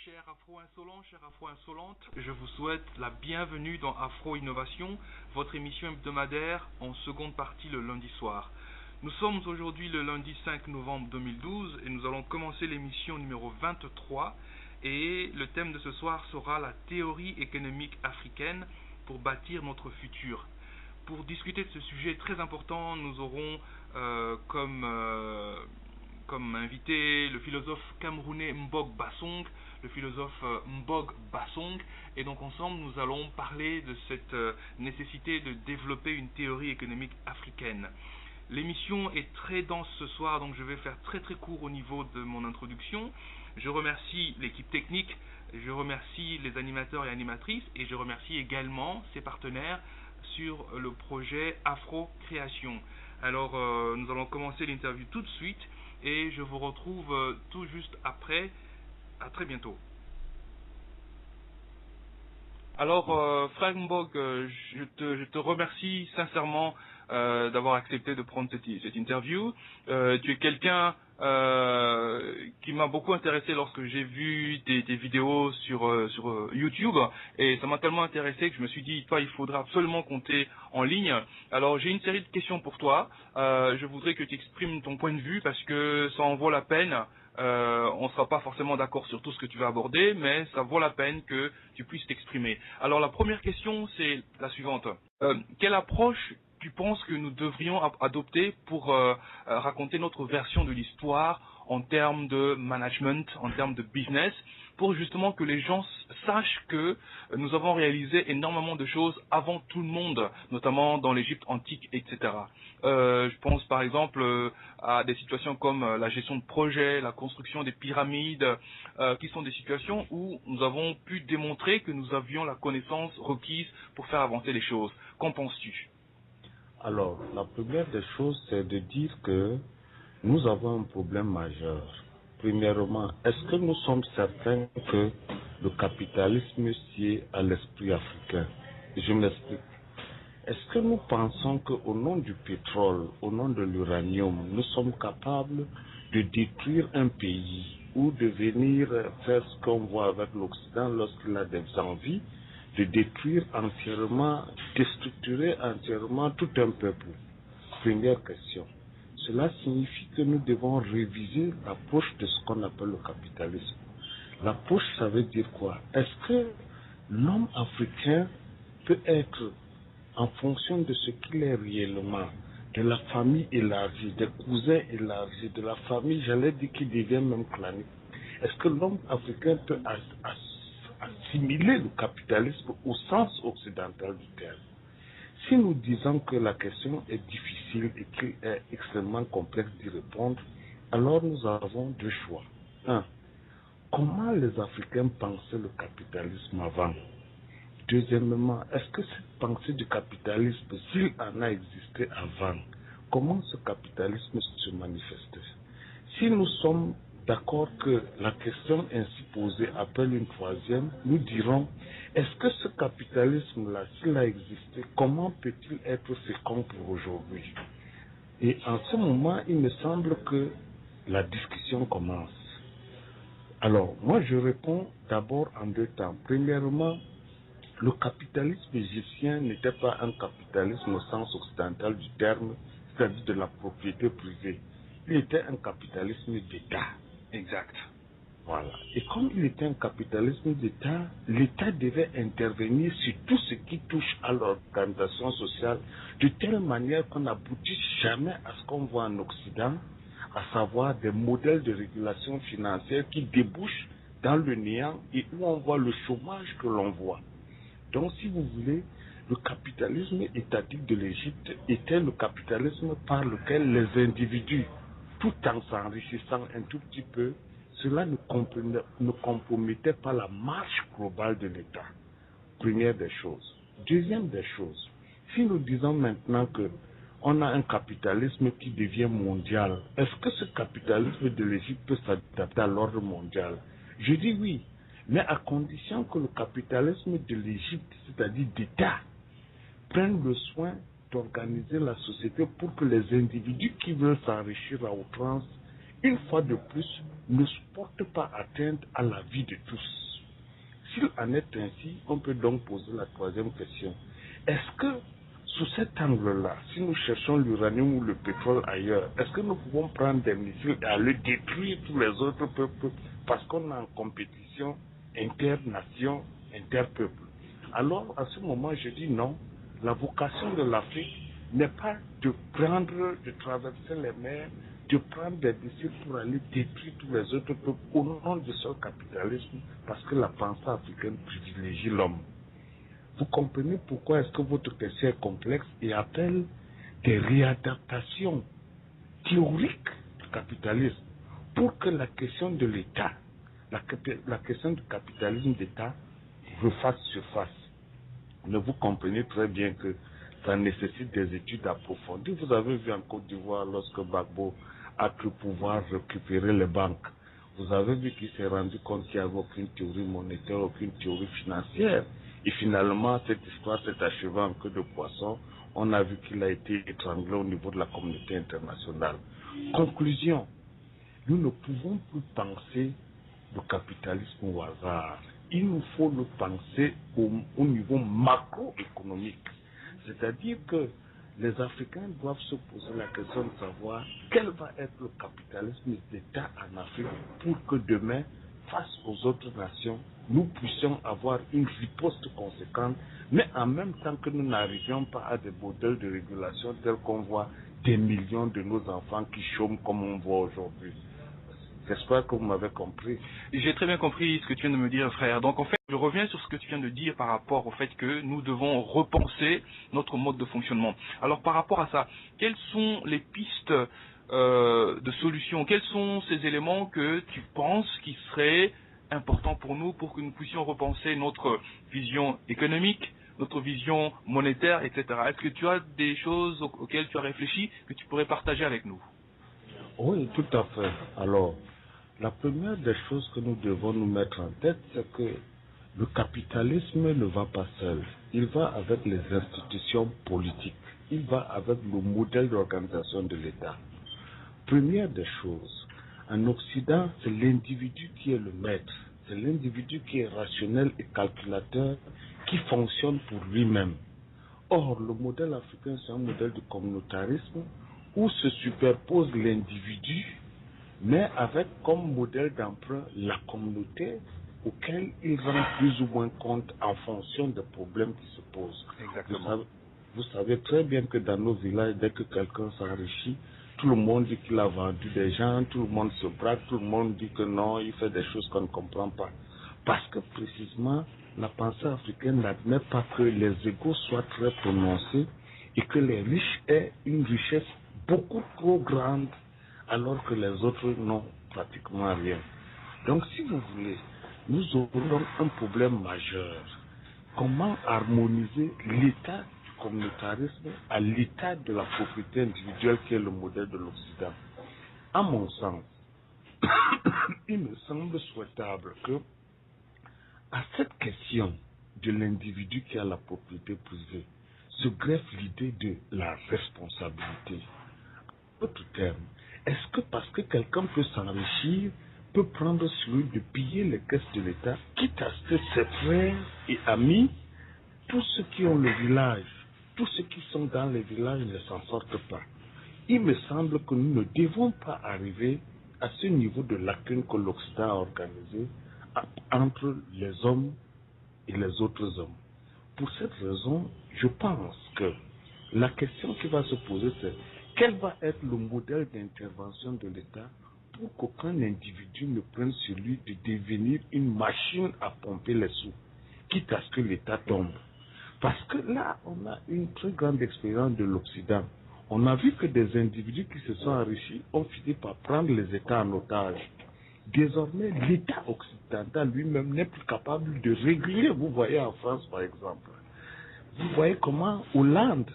Chers Afro-Insolents, chers Afro-Insolentes, je vous souhaite la bienvenue dans Afro-Innovation, votre émission hebdomadaire en seconde partie le lundi soir. Nous sommes aujourd'hui le lundi 5 novembre 2012 et nous allons commencer l'émission numéro 23 et le thème de ce soir sera la théorie économique africaine pour bâtir notre futur. Pour discuter de ce sujet très important, nous aurons comme invité le philosophe camerounais Mbog Bassong, le philosophe Mbog Bassong, et donc ensemble nous allons parler de cette nécessité de développer une théorie économique africaine. L'émission est très dense ce soir, donc je vais faire très court au niveau de mon introduction. Je remercie l'équipe technique, je remercie les animateurs et animatrices, et je remercie également ses partenaires sur le projet Afro-Création. Alors nous allons commencer l'interview tout de suite, et je vous retrouve tout juste après. À très bientôt. Alors, Frère Mbog, je te remercie sincèrement d'avoir accepté de prendre cette interview. Tu es quelqu'un qui m'a beaucoup intéressé lorsque j'ai vu tes vidéos sur YouTube, et ça m'a tellement intéressé que je me suis dit, toi, il faudra absolument compter en ligne. Alors, j'ai une série de questions pour toi. Je voudrais que tu exprimes ton point de vue parce que ça en vaut la peine. On ne sera pas forcément d'accord sur tout ce que tu vas aborder, mais ça vaut la peine que tu puisses t'exprimer. Alors la première question, c'est la suivante. Quelle approche tu penses que nous devrions adopter pour raconter notre version de l'histoire en termes de management, en termes de business, pour justement que les gens sachent que nous avons réalisé énormément de choses avant tout le monde, notamment dans l'Égypte antique, etc. Je pense par exemple à des situations comme la gestion de projets, la construction des pyramides, qui sont des situations où nous avons pu démontrer que nous avions la connaissance requise pour faire avancer les choses. Qu'en penses-tu? Alors, la première des choses, c'est de dire que nous avons un problème majeur. Premièrement, est-ce que nous sommes certains que le capitalisme sied à l'esprit africain? Je m'explique. Est-ce que nous pensons qu'au nom du pétrole, au nom de l'uranium, nous sommes capables de détruire un pays ou de venir faire ce qu'on voit avec l'Occident lorsqu'il a des envies, de détruire entièrement, déstructurer entièrement tout un peuple? Première question. Cela signifie que nous devons réviser l'approche de ce qu'on appelle le capitalisme. L'approche, ça veut dire quoi? Est-ce que l'homme africain peut être, en fonction de ce qu'il est réellement, de la famille élargie, des cousins élargis, de la famille, j'allais dire, qui devient même clanique, est-ce que l'homme africain peut assimiler le capitalisme au sens occidental du terme? Si nous disons que la question est difficile et qu'il est extrêmement complexe d'y répondre, alors nous avons deux choix. Un, comment les Africains pensaient le capitalisme avant? Deuxièmement, est-ce que cette pensée du capitalisme, s'il en a existé avant, comment ce capitalisme se manifestait? Si nous sommes d'accord que la question ainsi posée appelle une troisième, nous dirons, est-ce que ce capitalisme-là, s'il a existé, comment peut-il être fécond pour aujourd'hui? Et en ce moment, il me semble que la discussion commence. Alors, moi je réponds d'abord en deux temps. Premièrement, le capitalisme égyptien n'était pas un capitalisme au sens occidental du terme, c'est-à-dire de la propriété privée. Il était un capitalisme d'État. Exact. Voilà. Et comme il était un capitalisme d'État, l'État devait intervenir sur tout ce qui touche à l'organisation sociale de telle manière qu'on n'aboutisse jamais à ce qu'on voit en Occident, à savoir des modèles de régulation financière qui débouchent dans le néant et où on voit le chômage que l'on voit. Donc, si vous voulez, le capitalisme étatique de l'Égypte était le capitalisme par lequel les individus, tout en s'enrichissant un tout petit peu, cela ne compromettait pas la marche globale de l'État. Première des choses. Deuxième des choses, si nous disons maintenant que on a un capitalisme qui devient mondial, est-ce que ce capitalisme de l'Égypte peut s'adapter à l'ordre mondial? Je dis oui, mais à condition que le capitalisme de l'Égypte, c'est-à-dire d'État, prenne le soin d'organiser la société pour que les individus qui veulent s'enrichir à outrance une fois de plus, ne porte pas atteinte à la vie de tous. S'il en est ainsi, on peut donc poser la troisième question. Est-ce que, sous cet angle-là, si nous cherchons l'uranium ou le pétrole ailleurs, est-ce que nous pouvons prendre des missiles et aller détruire tous les autres peuples parce qu'on est en compétition inter-nation, inter-peuple? Alors, à ce moment, je dis non. La vocation de l'Afrique n'est pas de traverser les mers, de prendre des missiles pour aller détruire tous les autres peuples au nom de ce capitalisme, parce que la pensée africaine privilégie l'homme. Vous comprenez pourquoi est-ce que votre question est complexe et appelle des réadaptations théoriques du capitalisme pour que la question de l'État, la question du capitalisme d'État refasse surface. Mais vous comprenez très bien que ça nécessite des études approfondies. Vous avez vu en Côte d'Ivoire, lorsque Gbagbo a cru pouvoir récupérer les banques, vous avez vu qu'il s'est rendu compte qu'il n'y avait aucune théorie monétaire, aucune théorie financière. Et finalement, cette histoire s'est achevée en queue de poisson. On a vu qu'il a été étranglé au niveau de la communauté internationale. Conclusion, nous ne pouvons plus penser le capitalisme au hasard. Il nous faut le penser au niveau macroéconomique. C'est-à-dire que les Africains doivent se poser la question de savoir quel va être le capitalisme d'État en Afrique pour que demain, face aux autres nations, nous puissions avoir une riposte conséquente, mais en même temps que nous n'arrivions pas à des modèles de régulation tels qu'on voit des millions de nos enfants qui chôment comme on voit aujourd'hui. J'espère que vous m'avez compris. J'ai très bien compris ce que tu viens de me dire, frère. Donc en fait, je reviens sur ce que tu viens de dire par rapport au fait que nous devons repenser notre mode de fonctionnement. Alors par rapport à ça, quelles sont les pistes de solutions? Quels sont ces éléments que tu penses qui seraient importants pour nous pour que nous puissions repenser notre vision économique, notre vision monétaire, etc. Est-ce que tu as des choses auxquelles tu as réfléchi que tu pourrais partager avec nous? Oui, tout à fait. Alors, la première des choses que nous devons nous mettre en tête, c'est que le capitalisme ne va pas seul. Il va avec les institutions politiques. Il va avec le modèle d'organisation de l'État. Première des choses, en Occident, c'est l'individu qui est le maître. C'est l'individu qui est rationnel et calculateur, qui fonctionne pour lui-même. Or, le modèle africain, c'est un modèle de communautarisme où se superpose l'individu, mais avec comme modèle d'emprunt la communauté auquel il rend plus ou moins compte en fonction des problèmes qui se posent. Exactement. Vous savez très bien que dans nos villages, dès que quelqu'un s'enrichit, tout le monde dit qu'il a vendu des gens, tout le monde se braque, tout le monde dit que non, il fait des choses qu'on ne comprend pas. Parce que précisément, la pensée africaine n'admet pas que les égos soient très prononcés et que les riches aient une richesse beaucoup trop grande alors que les autres n'ont pratiquement rien. Donc si vous voulez, nous aurons un problème majeur. Comment harmoniser l'état du communautarisme à l'état de la propriété individuelle qui est le modèle de l'Occident? À mon sens, il me semble souhaitable que à cette question de l'individu qui a la propriété privée se greffe l'idée de la responsabilité. En d'autres termes, est-ce que parce que quelqu'un peut s'enrichir, peut prendre sur lui de piller les caisses de l'État, quitte à ce que ses frères et amis, tous ceux qui ont le village, tous ceux qui sont dans les villages ne s'en sortent pas? Il me semble que nous ne devons pas arriver à ce niveau de lacune que l'Occident a organisé entre les hommes et les autres hommes. Pour cette raison, je pense que la question qui va se poser, c'est quel va être le modèle d'intervention de l'État pour qu'aucun individu ne prenne sur lui de devenir une machine à pomper les sous, quitte à ce que l'État tombe. Parce que là, on a une très grande expérience de l'Occident. On a vu que des individus qui se sont enrichis ont fini par prendre les États en otage. Désormais, l'État occidental lui-même n'est plus capable de réguler. Vous voyez en France, par exemple. Vous voyez comment Hollande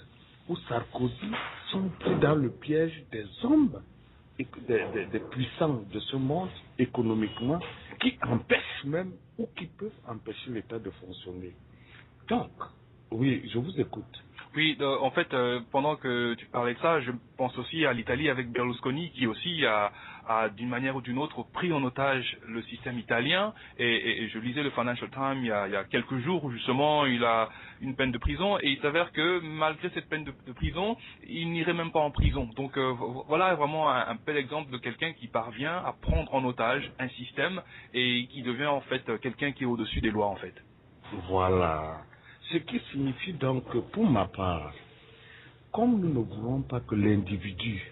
ou Sarkozy sont pris dans le piège des hommes, des puissants de ce monde économiquement, qui empêchent même ou qui peuvent empêcher l'État de fonctionner. Donc, oui, je vous écoute. Oui, en fait, pendant que tu parlais de ça, je pense aussi à l'Italie avec Berlusconi qui aussi a d'une manière ou d'une autre pris en otage le système italien. Et je lisais le Financial Times il y a quelques jours où justement il a une peine de prison et il s'avère que malgré cette peine de prison, il n'irait même pas en prison. Donc voilà vraiment un bel exemple de quelqu'un qui parvient à prendre en otage un système et qui devient en fait quelqu'un qui est au-dessus des lois en fait. Voilà. Ce qui signifie donc que pour ma part, comme nous ne voulons pas que l'individu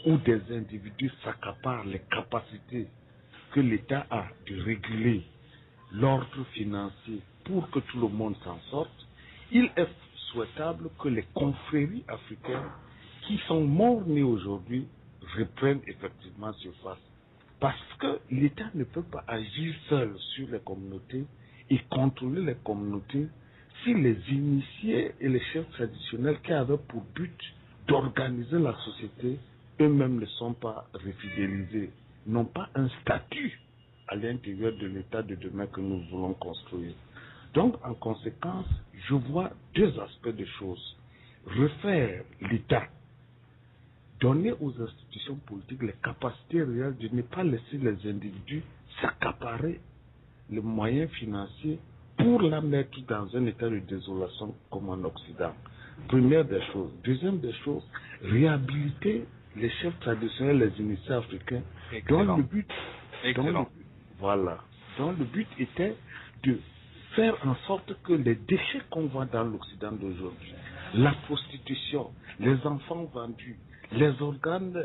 ou des individus s'accaparent les capacités que l'État a de réguler l'ordre financier pour que tout le monde s'en sorte, il est souhaitable que les confréries africaines qui sont morts-nés aujourd'hui reprennent effectivement surface. Parce que l'État ne peut pas agir seul sur les communautés et contrôler les communautés si les initiés et les chefs traditionnels qui avaient pour but d'organiser la société eux-mêmes ne sont pas refidélisés, n'ont pas un statut à l'intérieur de l'État de demain que nous voulons construire. Donc, en conséquence, je vois deux aspects de choses. Refaire l'État, donner aux institutions politiques les capacités réelles de ne pas laisser les individus s'accaparer les moyens financiers pour la mettre dans un état de désolation comme en Occident. Première des choses. Deuxième des choses, réhabiliter les chefs traditionnels, les initiés africains, dont le but, voilà, dont le but était de faire en sorte que les déchets qu'on voit dans l'Occident d'aujourd'hui, la prostitution, les enfants vendus, les organes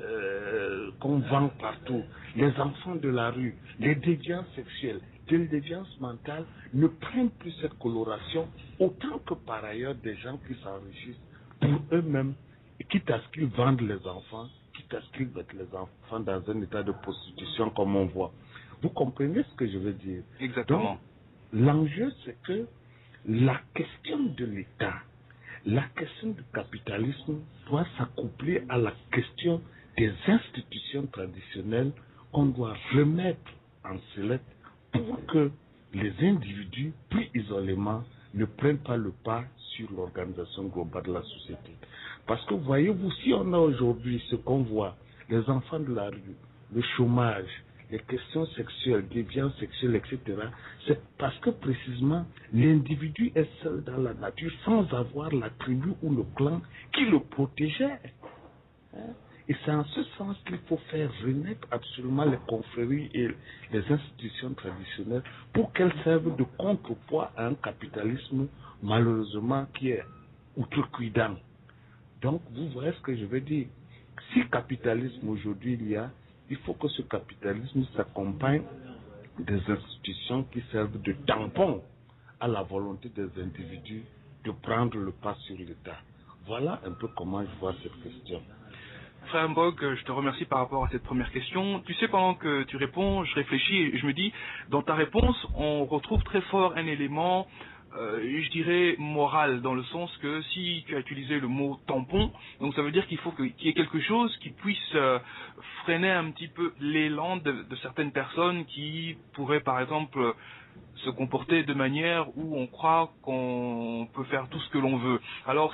qu'on vend partout, les enfants de la rue, les déviances sexuelles, les déviances mentales ne prennent plus cette coloration, autant que par ailleurs des gens qui s'enrichissent pour eux-mêmes, quitte à ce qu'ils vendent les enfants, quitte à ce qu'ils mettent les enfants dans un état de prostitution comme on voit. Vous comprenez ce que je veux dire? Exactement. Donc, l'enjeu, c'est que la question de l'État, la question du capitalisme doit s'accoupler à la question des institutions traditionnelles qu'on doit remettre en sellette pour que les individus, pris isolément, ne prennent pas le pas sur l'organisation globale de la société. Parce que voyez-vous, si on a aujourd'hui ce qu'on voit, les enfants de la rue, le chômage, les questions sexuelles, déviances sexuelles, etc., c'est parce que précisément l'individu est seul dans la nature sans avoir la tribu ou le clan qui le protégeait. Et c'est en ce sens qu'il faut faire renaître absolument les confréries et les institutions traditionnelles pour qu'elles servent de contrepoids à un capitalisme malheureusement qui est outrecuidant. Donc vous voyez ce que je veux dire. Si capitalisme aujourd'hui il y a, il faut que ce capitalisme s'accompagne des institutions qui servent de tampon à la volonté des individus de prendre le pas sur l'État. Voilà un peu comment je vois cette question. Frère Mbog, je te remercie par rapport à cette première question. Tu sais, pendant que tu réponds, je réfléchis et je me dis, dans ta réponse, on retrouve très fort un élément, je dirais, moral, dans le sens que si tu as utilisé le mot tampon, donc ça veut dire qu'il faut qu'il y ait quelque chose qui puisse freiner un petit peu l'élan de certaines personnes qui pourraient, par exemple, se comporter de manière où on croit qu'on peut faire tout ce que l'on veut. Alors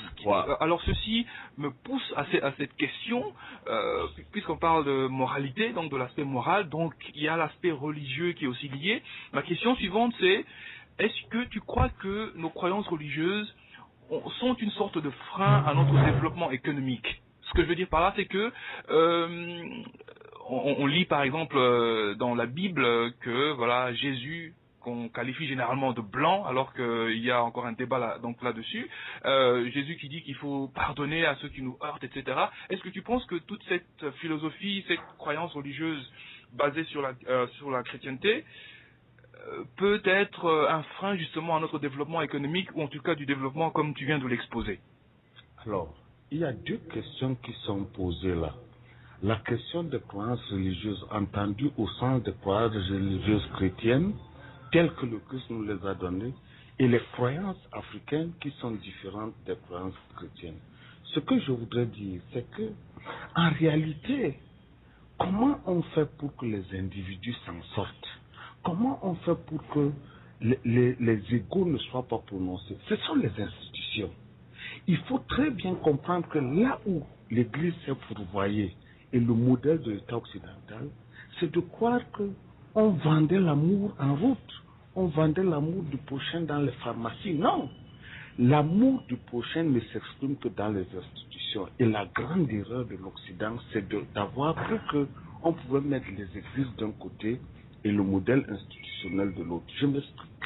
ceci me pousse à cette question, puisqu'on parle de moralité, donc de l'aspect moral, donc il y a l'aspect religieux qui est aussi lié. Ma question suivante c'est, est-ce que tu crois que nos croyances religieuses sont une sorte de frein à notre développement économique? Ce que je veux dire par là, c'est que on lit par exemple dans la Bible que voilà Jésus, qu'on qualifie généralement de blanc, alors qu'il y a encore un débat là-dessus. Jésus qui dit qu'il faut pardonner à ceux qui nous heurtent, etc. Est-ce que tu penses que toute cette philosophie, cette croyance religieuse basée sur la chrétienté peut être un frein justement à notre développement économique, ou en tout cas du développement comme tu viens de l'exposer? Alors, il y a deux questions qui sont posées là. La question des croyances religieuses entendue au sens des croyances religieuses chrétiennes, telles que le Christ nous les a données, et les croyances africaines qui sont différentes des croyances chrétiennes. Ce que je voudrais dire, c'est que, en réalité, comment on fait pour que les individus s'en sortent? Comment on fait pour que les égos ne soient pas prononcés? Ce sont les institutions. Il faut très bien comprendre que là où l'Église s'est fourvoyée et le modèle de l'État occidental, c'est de croire qu'on vendait l'amour en route, on vendait l'amour du prochain dans les pharmacies. Non! L'amour du prochain ne s'exprime que dans les institutions. Et la grande erreur de l'Occident, c'est d'avoir cru qu'on pouvait mettre les églises d'un côté et le modèle institutionnel de l'autre. Je m'explique.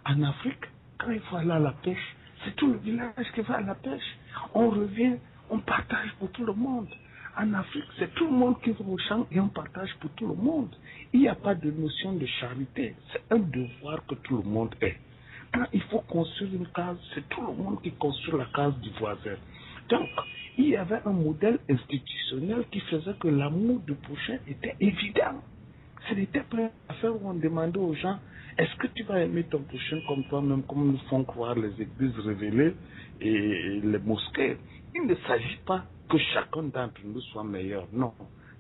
En Afrique, quand il faut aller à la pêche, c'est tout le village qui va à la pêche. On revient, on partage pour tout le monde. En Afrique, c'est tout le monde qui va au champ et on partage pour tout le monde. Il n'y a pas de notion de charité. C'est un devoir que tout le monde ait. Quand il faut construire une case, c'est tout le monde qui construit la case du voisin. Donc, il y avait un modèle institutionnel qui faisait que l'amour du prochain était évident. Ce n'était pas à faire où on demandait aux gens, est-ce que tu vas aimer ton prochain comme toi-même, comme nous font croire les églises révélées et les mosquées. Il ne s'agit pas que chacun d'entre nous soit meilleur. Non.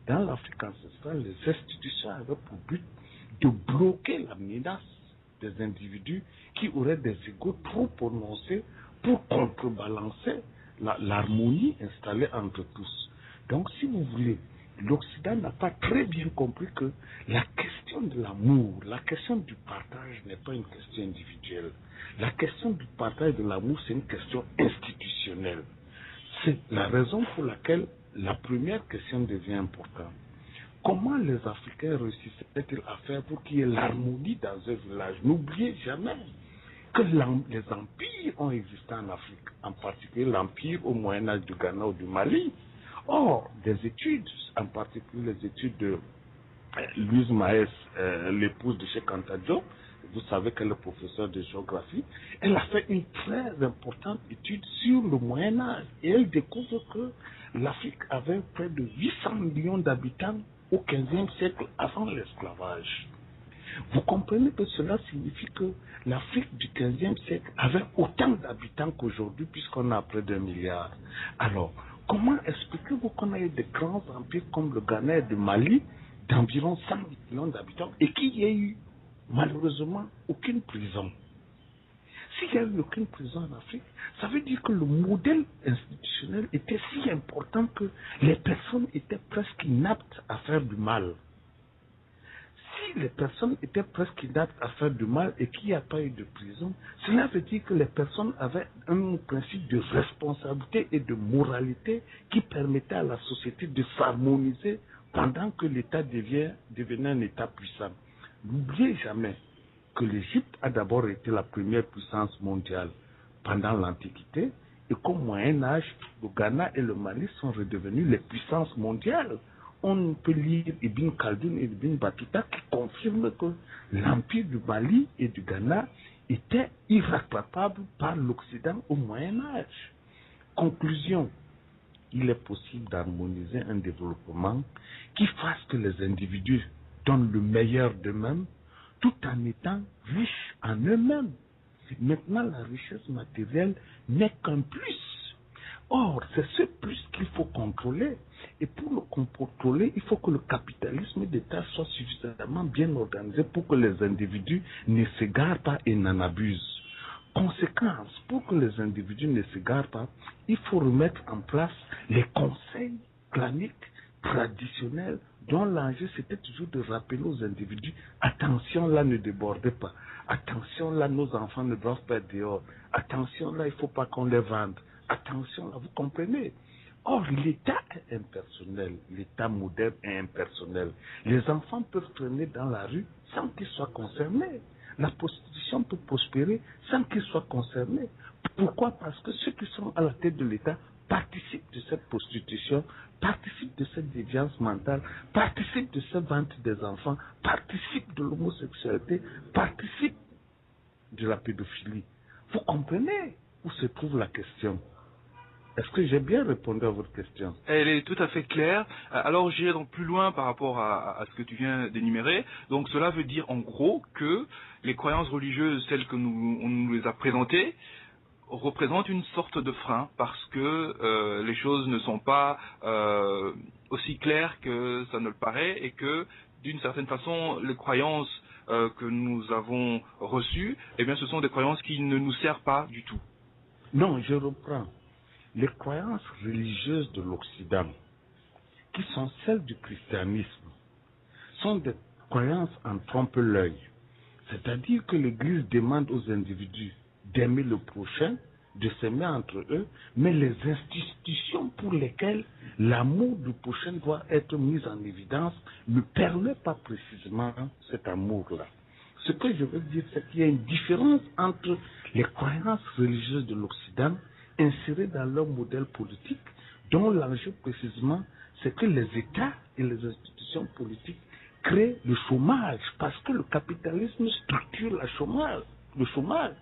Dans l'Afrique ancestrale, les institutions avaient pour but de bloquer la menace des individus qui auraient des égos trop prononcés pour contrebalancer l'harmonie installée entre tous. Donc, si vous voulez, l'Occident n'a pas très bien compris que la question de l'amour, la question du partage n'est pas une question individuelle. La question du partage de l'amour, c'est une question institutionnelle. C'est la raison pour laquelle la première question devient importante. Comment les Africains réussissaient-ils à faire pour qu'il y ait l'harmonie dans un village? N'oubliez jamais que les empires ont existé en Afrique, en particulier l'empire au Moyen-Âge du Ghana ou du Mali. Or, des études, en particulier les études de Louise Maes, l'épouse de Cheikh Anta Diop, vous savez qu'elle est professeure de géographie, elle a fait une très importante étude sur le Moyen-Âge et elle découvre que l'Afrique avait près de 800 millions d'habitants au XVe siècle avant l'esclavage. Vous comprenez que cela signifie que l'Afrique du XVe siècle avait autant d'habitants qu'aujourd'hui puisqu'on a près d'1 milliard. Alors, comment expliquez-vous qu'on a eu des grands empires comme le Ghana et le Mali d'environ 100 millions d'habitants et qu'il n'y ait eu malheureusement aucune prison? S'il n'y a eu aucune prison en Afrique, ça veut dire que le modèle institutionnel était si important que les personnes étaient presque inaptes à faire du mal. Si les personnes étaient presque inaptes à faire du mal et qu'il n'y a pas eu de prison, cela veut dire que les personnes avaient un principe de responsabilité et de moralité qui permettait à la société de s'harmoniser pendant que l'État devenait un État puissant. N'oubliez jamais que l'Égypte a d'abord été la première puissance mondiale pendant l'Antiquité et qu'au Moyen-Âge, le Ghana et le Mali sont redevenus les puissances mondiales. On peut lire Ibn Khaldoun et Ibn Battuta qui confirment que l'empire du Mali et du Ghana était irrattrapable par l'Occident au Moyen-Âge. Conclusion, il est possible d'harmoniser un développement qui fasse que les individus donnent le meilleur d'eux-mêmes tout en étant riches en eux-mêmes. Maintenant, la richesse matérielle n'est qu'un plus. Or, c'est ce plus qu'il faut contrôler. Et pour le contrôler, il faut que le capitalisme d'État soit suffisamment bien organisé pour que les individus ne s'égarent pas et n'en abusent. Conséquence, pour que les individus ne s'égarent pas, il faut remettre en place les conseils claniques traditionnels dont l'enjeu c'était toujours de rappeler aux individus, attention là, ne débordez pas, attention là, nos enfants ne doivent pas être dehors, attention là, il ne faut pas qu'on les vende, attention là, vous comprenez? Or, l'État est impersonnel, l'État moderne est impersonnel. Les enfants peuvent traîner dans la rue sans qu'ils soient concernés. La prostitution peut prospérer sans qu'ils soient concernés. Pourquoi? Parce que ceux qui sont à la tête de l'État participent de cette prostitution, participent de cette déviance mentale, participent de cette vente des enfants, participent de l'homosexualité, participent de la pédophilie. Vous comprenez où se trouve la question? Est-ce que j'ai bien répondu à votre question? Elle est tout à fait claire. Alors j'irai donc plus loin par rapport à ce que tu viens d'énumérer. Donc cela veut dire en gros que les croyances religieuses, telles que on nous les a présentées, représentent une sorte de frein parce que les choses ne sont pas aussi claires que ça ne le paraît et que d'une certaine façon les croyances que nous avons reçues, eh bien ce sont des croyances qui ne nous servent pas du tout. Non, je reprends. les croyances religieuses de l'Occident, qui sont celles du christianisme, sont des croyances en trompe-l'œil. C'est-à-dire que l'Église demande aux individus d'aimer le prochain, de s'aimer entre eux, mais les institutions pour lesquelles l'amour du prochain doit être mis en évidence ne permettent pas précisément cet amour-là. Ce que je veux dire, c'est qu'il y a une différence entre les croyances religieuses de l'Occident insérées dans leur modèle politique, dont l'enjeu précisément, c'est que les États et les institutions politiques créent le chômage, parce que le capitalisme structure le chômage.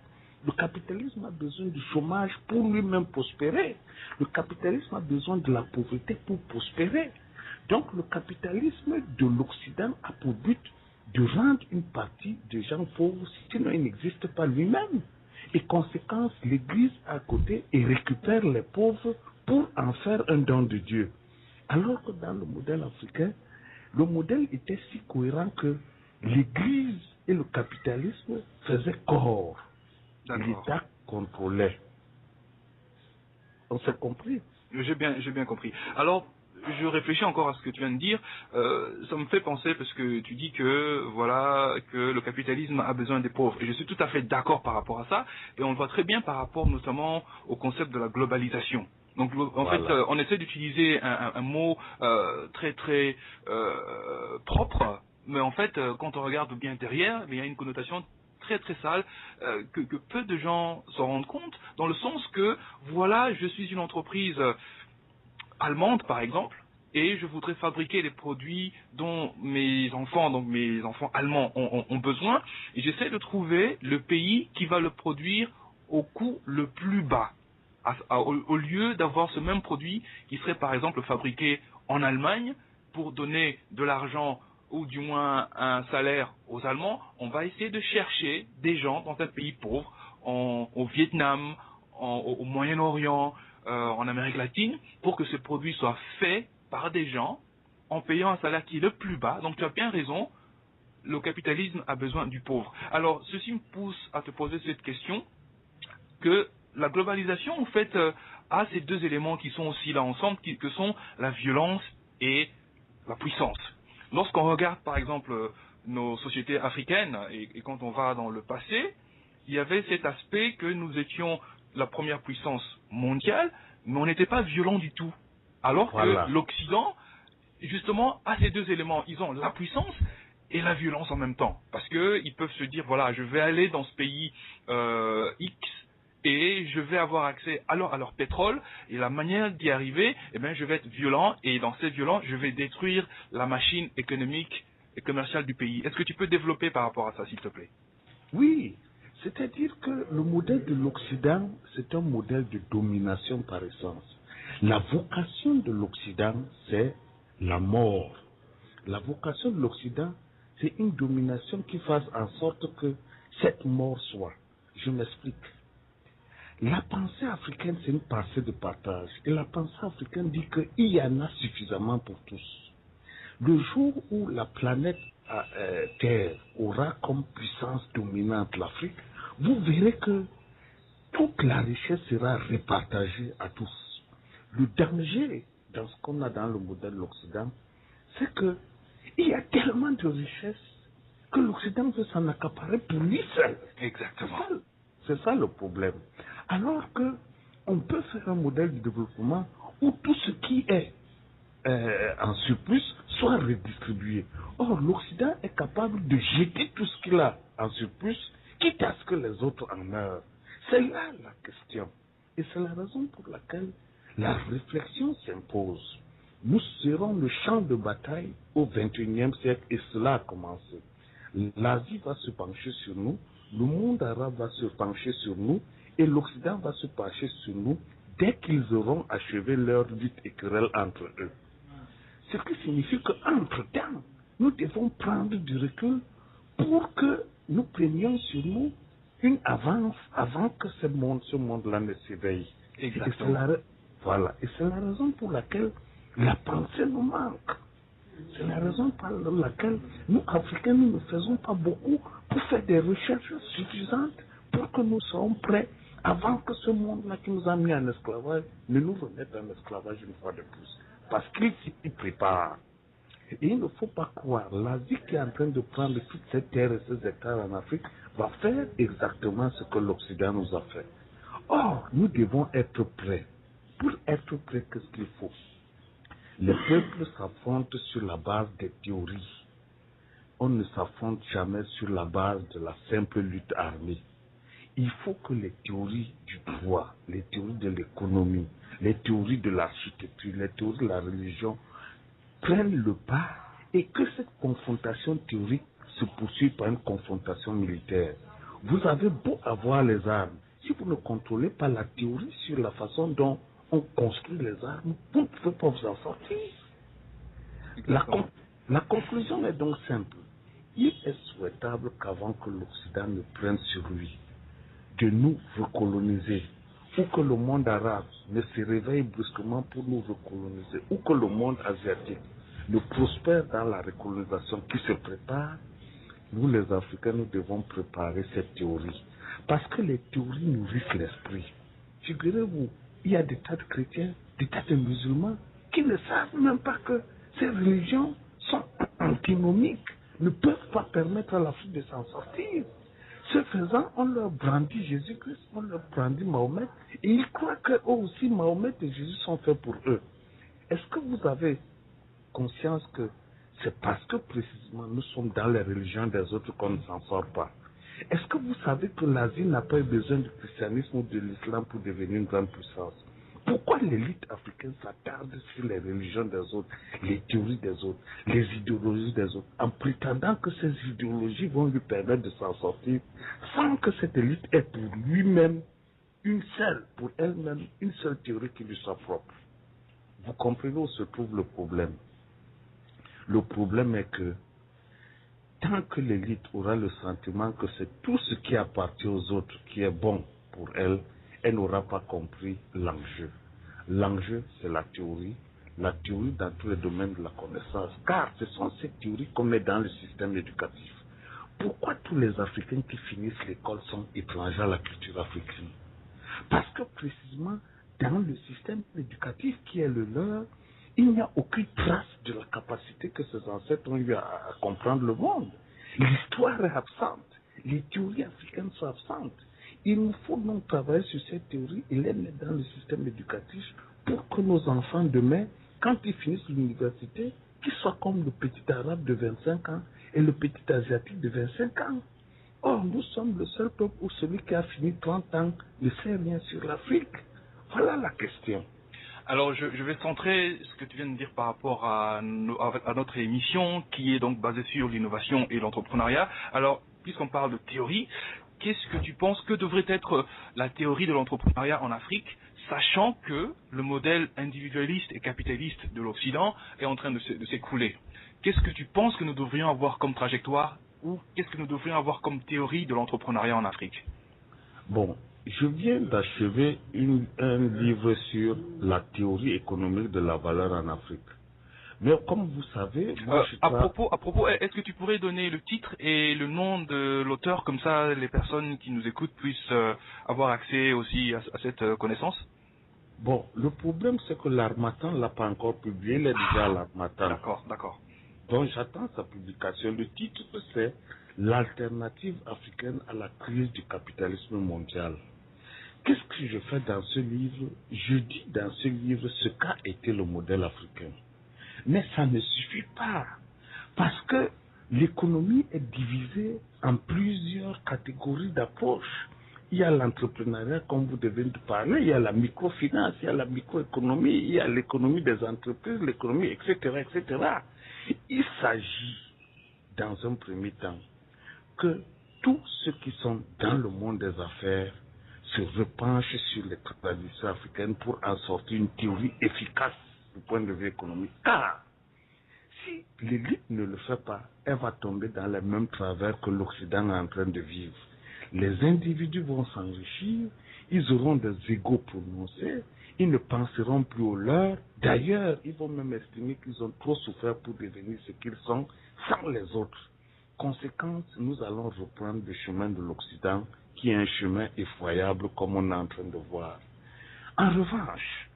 Le capitalisme a besoin du chômage pour lui-même prospérer. Le capitalisme a besoin de la pauvreté pour prospérer. Donc le capitalisme de l'Occident a pour but de rendre une partie des gens pauvres, sinon il n'existe pas lui-même. Et conséquence, l'Église à côté et récupère les pauvres pour en faire un don de Dieu. Alors que dans le modèle africain, le modèle était si cohérent que l'Église et le capitalisme faisaient corps. L'État contrôlait. On s'est compris? J'ai bien compris. Alors, je réfléchis encore à ce que tu viens de dire. Ça me fait penser, parce que tu dis que voilà, que le capitalisme a besoin des pauvres. Et je suis tout à fait d'accord par rapport à ça. Et on le voit très bien par rapport notamment au concept de la globalisation. Donc en fait, on essaie d'utiliser un mot très propre, mais en fait, quand on regarde bien derrière, il y a une connotation très sale que peu de gens s'en rendent compte, dans le sens que voilà, je suis une entreprise allemande par exemple, et je voudrais fabriquer les produits dont mes enfants allemands ont besoin, et j'essaie de trouver le pays qui va le produire au coût le plus bas, au lieu d'avoir ce même produit qui serait par exemple fabriqué en Allemagne pour donner de l'argent ou du moins un salaire aux Allemands. On va essayer de chercher des gens dans un pays pauvre, au Vietnam, au Moyen-Orient, en Amérique latine, pour que ce produit soit fait par des gens en payant un salaire qui est le plus bas. Donc tu as bien raison, le capitalisme a besoin du pauvre. Alors ceci me pousse à te poser cette question, que la globalisation en fait a ces deux éléments qui sont aussi là ensemble, que sont la violence et la puissance. Lorsqu'on regarde par exemple nos sociétés africaines et quand on va dans le passé, il y avait cet aspect que nous étions la première puissance mondiale, mais on n'était pas violent du tout. Alors que l'Occident, justement, a ces deux éléments. Ils ont la puissance et la violence en même temps. Parce qu'ils peuvent se dire, voilà, je vais aller dans ce pays X et je vais avoir accès à leur pétrole, et la manière d'y arriver, eh bien, je vais être violent, et dans ces violences, je vais détruire la machine économique et commerciale du pays. Est-ce que tu peux développer par rapport à ça, s'il te plaît? Oui, c'est-à-dire que le modèle de l'Occident, c'est un modèle de domination par essence. La vocation de l'Occident, c'est la mort. La vocation de l'Occident, c'est une domination qui fasse en sorte que cette mort soit. Je m'explique. La pensée africaine, c'est une pensée de partage. Et la pensée africaine dit qu'il y en a suffisamment pour tous. Le jour où la planète Terre aura comme puissance dominante l'Afrique, vous verrez que toute la richesse sera répartagée à tous. Le danger dans ce qu'on a dans le modèle de l'Occident, c'est qu'il y a tellement de richesses que l'Occident veut s'en accaparer pour lui seul. Exactement. C'est ça le problème. Alors qu'on peut faire un modèle de développement où tout ce qui est en surplus soit redistribué. Or, l'Occident est capable de jeter tout ce qu'il a en surplus, quitte à ce que les autres en meurent. C'est là la question. Et c'est la raison pour laquelle la réflexion s'impose. Nous serons le champ de bataille au XXIe siècle, et cela a commencé. L'Asie va se pencher sur nous, le monde arabe va se pencher sur nous, et l'Occident va se pencher sur nous dès qu'ils auront achevé leur lutte et querelle entre eux. Ce qui signifie qu'entre-temps, nous devons prendre du recul pour que nous prenions sur nous une avance avant que ce monde-là ne s'éveille. Exactement. Voilà. Et c'est la raison pour laquelle la pensée nous manque. C'est la raison pour laquelle nous, Africains, nous ne faisons pas beaucoup pour faire des recherches suffisantes pour que nous soyons prêts avant que ce monde-là qui nous a mis en esclavage ne nous remette en esclavage une fois de plus. Parce qu'il s'y prépare. Et il ne faut pas croire, l'Asie qui est en train de prendre toute cette terre et ces hectares en Afrique va faire exactement ce que l'Occident nous a fait. Or, nous devons être prêts. Pour être prêts, qu'est-ce qu'il faut? Les peuples s'affrontent sur la base des théories. On ne s'affronte jamais sur la base de la simple lutte armée. Il faut que les théories du droit, les théories de l'économie, les théories de l'architecture, les théories de la religion prennent le pas et que cette confrontation théorique se poursuive par une confrontation militaire. Vous avez beau avoir les armes, si vous ne contrôlez pas la théorie sur la façon dont on construit les armes, vous ne pouvez pas vous en sortir. La conclusion est donc simple. Il est souhaitable qu'avant que l'Occident ne prenne sur lui de nous recoloniser, ou que le monde arabe ne se réveille brusquement pour nous recoloniser, ou que le monde asiatique ne prospère dans la recolonisation qui se prépare, nous les Africains, nous devons préparer cette théorie. Parce que les théories nourrissent l'esprit. Figurez-vous, il y a des tas de chrétiens, des tas de musulmans qui ne savent même pas que ces religions sont antinomiques, ne peuvent pas permettre à l'Afrique de s'en sortir. Ce faisant, on leur brandit Jésus-Christ, on leur brandit Mahomet, et ils croient qu'eux aussi, Mahomet et Jésus sont faits pour eux. Est-ce que vous avez conscience que c'est parce que précisément nous sommes dans les religions des autres qu'on ne s'en sort pas? Est-ce que vous savez que l'Asie n'a pas eu besoin du christianisme ou de l'islam pour devenir une grande puissance? Pourquoi l'élite africaine s'attarde sur les religions des autres, les théories des autres, les idéologies des autres, en prétendant que ces idéologies vont lui permettre de s'en sortir, sans que cette élite ait pour lui-même pour elle-même, une seule théorie qui lui soit propre? Vous comprenez où se trouve le problème? Le problème est que tant que l'élite aura le sentiment que c'est tout ce qui appartient aux autres qui est bon pour elle, elle n'aura pas compris l'enjeu. L'enjeu, c'est la théorie dans tous les domaines de la connaissance, car ce sont ces théories qu'on met dans le système éducatif. Pourquoi tous les Africains qui finissent l'école sont étrangers à la culture africaine? Parce que précisément, dans le système éducatif qui est le leur, il n'y a aucune trace de la capacité que ces ancêtres ont eu à comprendre le monde. L'histoire est absente. Les théories africaines sont absentes. Il nous faut donc travailler sur ces théories et les mettre dans le système éducatif pour que nos enfants demain, quand ils finissent l'université, qu'ils soient comme le petit arabe de 25 ans et le petit asiatique de 25 ans. Or, nous sommes le seul peuple où celui qui a fini 30 ans ne sait rien sur l'Afrique. Voilà la question. Alors, je vais centrer ce que tu viens de dire par rapport à notre émission, qui est donc basée sur l'innovation et l'entrepreneuriat. Alors, puisqu'on parle de théorie, qu'est-ce que tu penses que devrait être la théorie de l'entrepreneuriat en Afrique, sachant que le modèle individualiste et capitaliste de l'Occident est en train de s'écrouler? Qu'est-ce que tu penses que nous devrions avoir comme trajectoire, ou qu'est-ce que nous devrions avoir comme théorie de l'entrepreneuriat en Afrique? Bon, je viens d'achever un livre sur la théorie économique de la valeur en Afrique. Mais comme vous savez, moi à propos, est-ce que tu pourrais donner le titre et le nom de l'auteur, comme ça les personnes qui nous écoutent puissent avoir accès aussi à cette connaissance? Bon, le problème c'est que l'Harmattan ne l'a pas encore publié, il est déjà à l'Harmattan. D'accord. Donc j'attends sa publication. Le titre c'est L'alternative africaine à la crise du capitalisme mondial. Qu'est-ce que je fais dans ce livre? Je dis dans ce livre ce qu'a été le modèle africain. Mais ça ne suffit pas. Parce que l'économie est divisée en plusieurs catégories d'approches. Il y a l'entrepreneuriat, comme vous devez nous parler, il y a la microfinance, il y a la microéconomie, il y a l'économie des entreprises, l'économie, etc., etc. Il s'agit, dans un premier temps, que tous ceux qui sont dans le monde des affaires se repenchent sur les traditions africaines pour en sortir une théorie efficace du point de vue économique. Car si l'élite ne le fait pas, elle va tomber dans les mêmes travers que l'Occident est en train de vivre. Les individus vont s'enrichir, ils auront des égos prononcés, ils ne penseront plus au leur. D'ailleurs, ils vont même estimer qu'ils ont trop souffert pour devenir ce qu'ils sont sans les autres. conséquence, nous allons reprendre le chemin de l'Occident, qui est un chemin effroyable comme on est en train de voir. En revanche,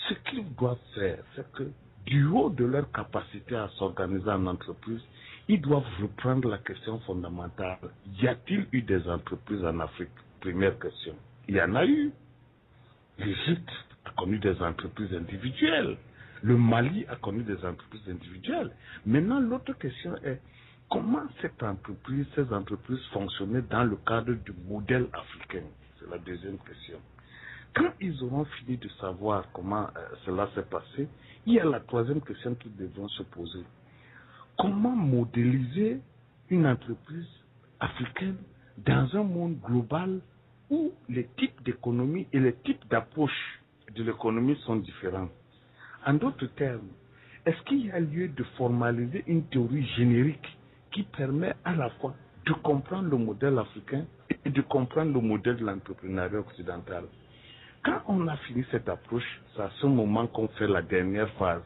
ce qu'ils doivent faire, c'est que du haut de leur capacité à s'organiser en entreprise, ils doivent reprendre la question fondamentale. Y a-t-il eu des entreprises en Afrique? Première question. Il y en a eu. L'Égypte a connu des entreprises individuelles. Le Mali a connu des entreprises individuelles. Maintenant, l'autre question est comment ces entreprises fonctionnaient dans le cadre du modèle africain? C'est la deuxième question. Quand ils auront fini de savoir comment cela s'est passé, il y a la troisième question qu'ils devront se poser. Comment modéliser une entreprise africaine dans un monde global où les types d'économie et les types d'approche de l'économie sont différents? En d'autres termes, est-ce qu'il y a lieu de formaliser une théorie générique qui permet à la fois de comprendre le modèle africain et de comprendre le modèle de l'entrepreneuriat occidental? Quand on a fini cette approche, c'est à ce moment qu'on fait la dernière phase,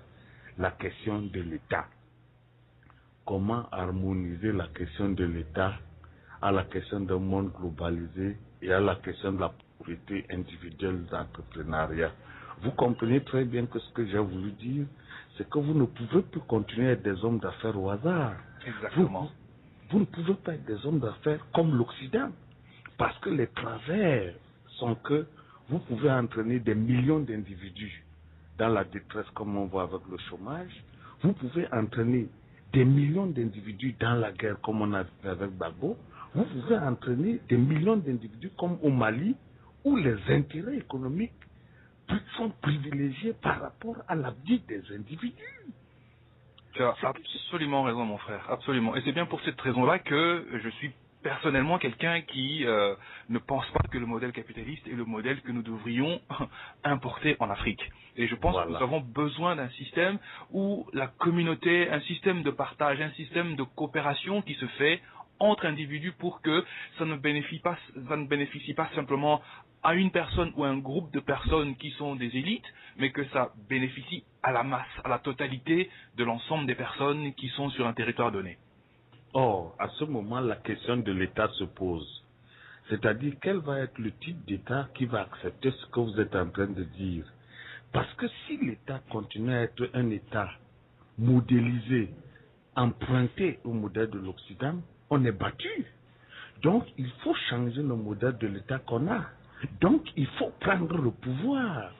la question de l'État. Comment harmoniser la question de l'État à la question d'un monde globalisé et à la question de la propriété individuelle de l'entrepreneuriat? Vous comprenez très bien que ce que j'ai voulu dire, c'est que vous ne pouvez plus continuer à être des hommes d'affaires au hasard. Exactement. Vous ne pouvez pas être des hommes d'affaires comme l'Occident, parce que les travers sont que vous pouvez entraîner des millions d'individus dans la détresse comme on voit avec le chômage. Vous pouvez entraîner des millions d'individus dans la guerre comme on a fait avec Gbagbo. Vous pouvez entraîner des millions d'individus comme au Mali où les intérêts économiques sont privilégiés par rapport à la vie des individus. Tu as absolument raison, mon frère, absolument. Et c'est bien pour cette raison-là que je suis personnellement quelqu'un qui ne pense pas que le modèle capitaliste est le modèle que nous devrions importer en Afrique. Et je pense que nous avons besoin d'un système où la communauté, un système de partage, un système de coopération qui se fait entre individus pour que ça ne bénéficie pas simplement à une personne ou à un groupe de personnes qui sont des élites, mais que ça bénéficie à la masse, à la totalité de l'ensemble des personnes qui sont sur un territoire donné. Or, à ce moment, la question de l'État se pose. C'est-à-dire, quel va être le type d'État qui va accepter ce que vous êtes en train de dire? Parce que si l'État continue à être un État modélisé, emprunté au modèle de l'Occident, on est battu. Donc, il faut changer le modèle de l'État qu'on a. Donc, il faut prendre le pouvoir.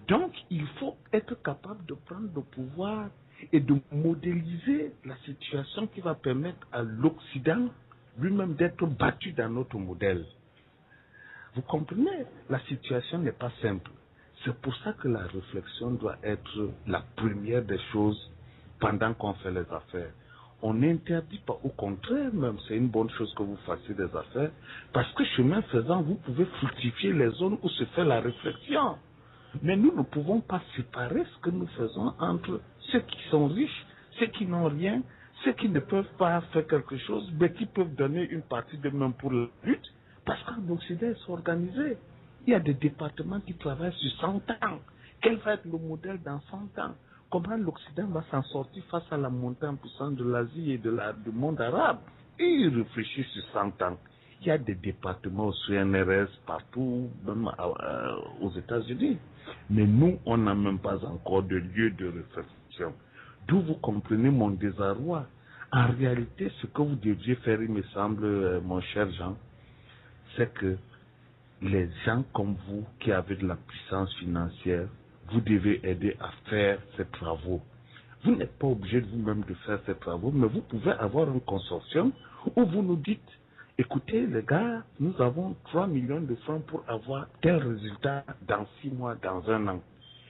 Donc, il faut être capable de prendre le pouvoir et de modéliser la situation qui va permettre à l'Occident lui-même d'être battu dans notre modèle. Vous comprenez? La situation n'est pas simple. C'est pour ça que la réflexion doit être la première des choses pendant qu'on fait les affaires. On n'interdit pas, au contraire même, c'est une bonne chose que vous fassiez des affaires, parce que chemin faisant, vous pouvez fructifier les zones où se fait la réflexion. Mais nous ne pouvons pas séparer ce que nous faisons entre ceux qui sont riches, ceux qui n'ont rien, ceux qui ne peuvent pas faire quelque chose, mais qui peuvent donner une partie d'eux-mêmes pour la lutte, parce qu'en Occident, ils sont organisés. Il y a des départements qui travaillent sur 100 ans. Quel va être le modèle dans 100 ans? Comment l'Occident va s'en sortir face à la montée en puissance de l'Asie et du monde arabe? Et ils réfléchissent sur 100 ans. Il y a des départements au CNRS partout, même aux États-Unis. Mais nous, on n'a même pas encore de lieu de réflexion. D'où vous comprenez mon désarroi. En réalité, ce que vous devriez faire, il me semble, mon cher Jean, c'est que les gens comme vous qui avez de la puissance financière, vous devez aider à faire ces travaux. Vous n'êtes pas obligé de vous-même de faire ces travaux, mais vous pouvez avoir un consortium où vous nous dites, écoutez les gars, nous avons 3 millions de francs pour avoir tel résultat dans 6 mois, dans 1 an.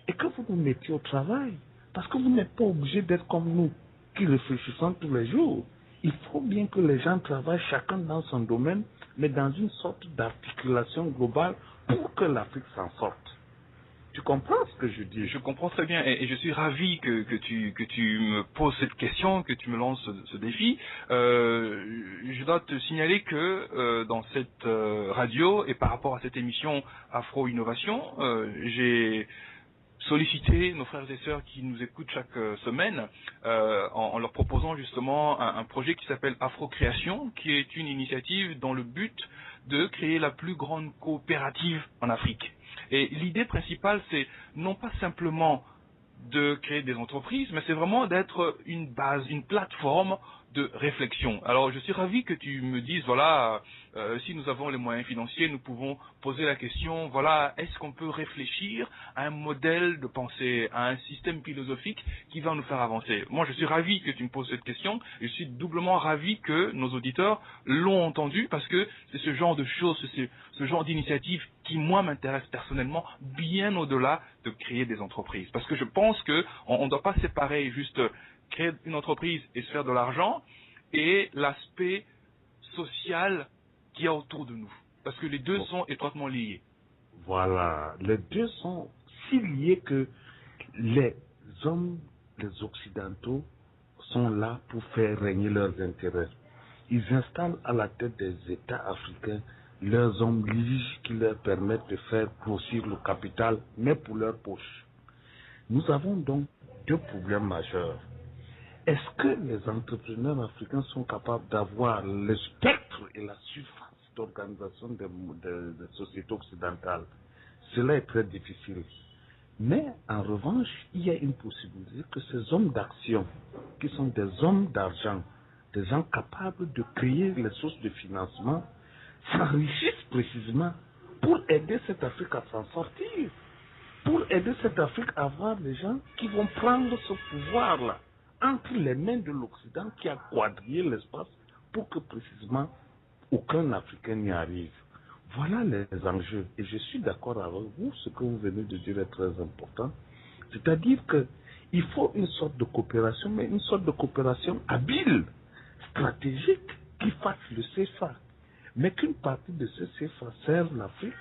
Et que vous nous mettiez au travail. Parce que vous n'êtes pas obligé d'être comme nous, qui réfléchissons tous les jours. Il faut bien que les gens travaillent chacun dans son domaine, mais dans une sorte d'articulation globale pour que l'Afrique s'en sorte. Tu comprends ce que je dis? Je comprends très bien et je suis ravi que tu me poses cette question, que tu me lances ce défi. Je dois te signaler que dans cette radio et par rapport à cette émission Afro Innovation, j'ai solliciter nos frères et sœurs qui nous écoutent chaque semaine en leur proposant justement un projet qui s'appelle Afrocréation, qui est une initiative dans le but de créer la plus grande coopérative en Afrique. Et l'idée principale, c'est non pas simplement de créer des entreprises, mais c'est vraiment d'être une base, une plateforme de réflexion. Alors je suis ravi que tu me dises, voilà, si nous avons les moyens financiers, nous pouvons poser la question, voilà, est-ce qu'on peut réfléchir à un modèle de pensée, à un système philosophique qui va nous faire avancer. Moi je suis ravi que tu me poses cette question, et je suis doublement ravi que nos auditeurs l'ont entendu, parce que c'est ce genre de choses, c'est ce genre d'initiative qui moi m'intéresse personnellement, bien au-delà de créer des entreprises. Parce que je pense qu'on ne doit pas séparer juste créer une entreprise et se faire de l'argent, et l'aspect social qu'il y a autour de nous. Parce que les deux sont étroitement liés. Voilà, les deux sont si liés que les hommes, les Occidentaux, sont là pour faire régner leurs intérêts. Ils installent à la tête des États africains leurs hommes liges qui leur permettent de faire grossir le capital, mais pour leur poche. Nous avons donc deux problèmes majeurs. Est-ce que les entrepreneurs africains sont capables d'avoir le spectre et la surface d'organisation des sociétés occidentales? Cela est très difficile. Mais en revanche, il y a une possibilité que ces hommes d'action, qui sont des hommes d'argent, des gens capables de créer les sources de financement, s'enrichissent précisément pour aider cette Afrique à s'en sortir, pour aider cette Afrique à avoir des gens qui vont prendre ce pouvoir-là entre les mains de l'Occident qui a quadrillé l'espace pour que précisément aucun Africain n'y arrive. Voilà les enjeux. Et je suis d'accord avec vous, ce que vous venez de dire est très important. C'est-à-dire qu'il faut une sorte de coopération, mais une sorte de coopération habile, stratégique, qui fasse le CFA. Mais qu'une partie de ce CFA serve l'Afrique